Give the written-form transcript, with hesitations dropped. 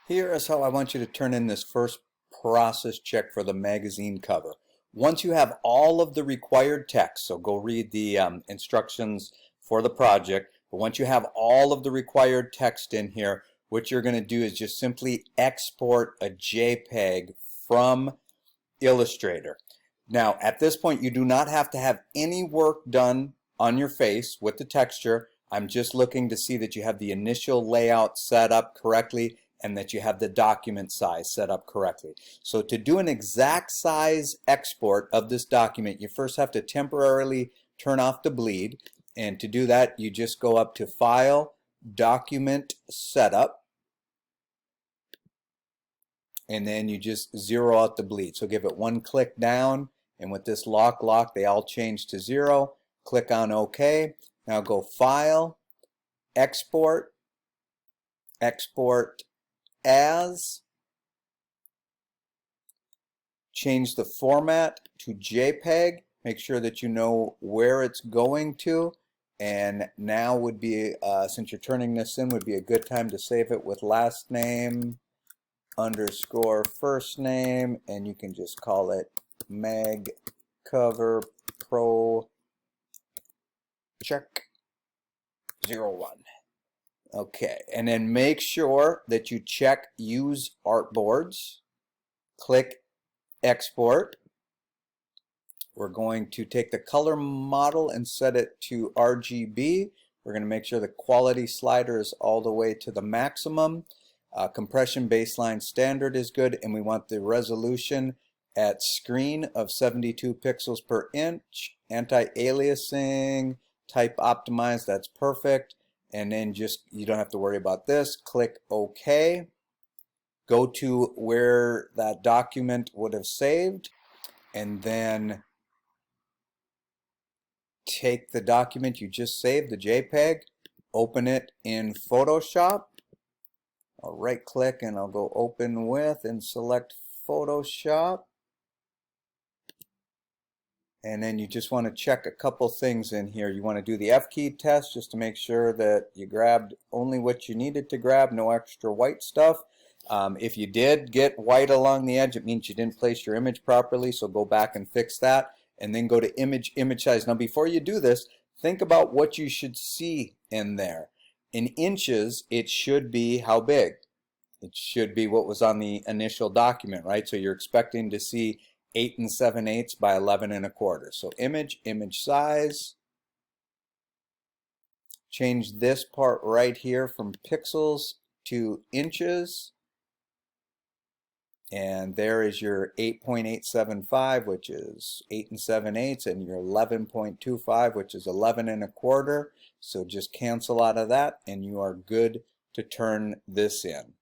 Here is how I want you to turn in this first process check for the magazine cover. Once you have all of the required text, so go read the instructions for the project, but once you have all of the required text in here, what you're going to do is just simply export a JPEG from Illustrator. Now, at this point, you do not have to have any work done on your face with the texture. I'm just looking to see that you have the initial layout set up correctly and that you have the document size set up correctly. So to do an exact size export of this document, you first have to temporarily turn off the bleed. And to do that, you just go up to File, Document Setup, and then you just zero out the bleed. So give it one click down, and with this lock, they all change to 0. Click on OK. Now go File, Export, Export As, change the format to JPEG, make sure that you know where it's going to, and now would be, since you're turning this in, would be a good time to save it with last name underscore first name, and you can just call it MagCovProj ProChk01. Okay, and then make sure that you check Use Artboards. Click Export. We're going to take the color model and set it to RGB. We're going to make sure the quality slider is all the way to the maximum. Compression baseline standard is good, and we want the resolution at screen of 72 pixels per inch. Anti-aliasing, type optimized, that's perfect. And then just, you don't have to worry about this. Click OK. Go to where that document would have saved, and then take the document you just saved, the JPEG, open it in Photoshop. I'll right click and I'll go Open With and select Photoshop. And then you just want to check a couple things in here. You want to do the F key test just to make sure that you grabbed only what you needed to grab, no extra white stuff. If you did get white along the edge, it means you didn't place your image properly, so go back and fix that. And then go to image size. Now before you do this, think about what you should see in there. In inches, it should be how big? It should be what was on the initial document, right? So you're expecting to see 8 7/8 by 11 1/4. So image size. Change this part right here from pixels to inches. And there is your 8.875, which is 8 7/8, and your 11.25, which is 11 1/4. So just cancel out of that, and you are good to turn this in.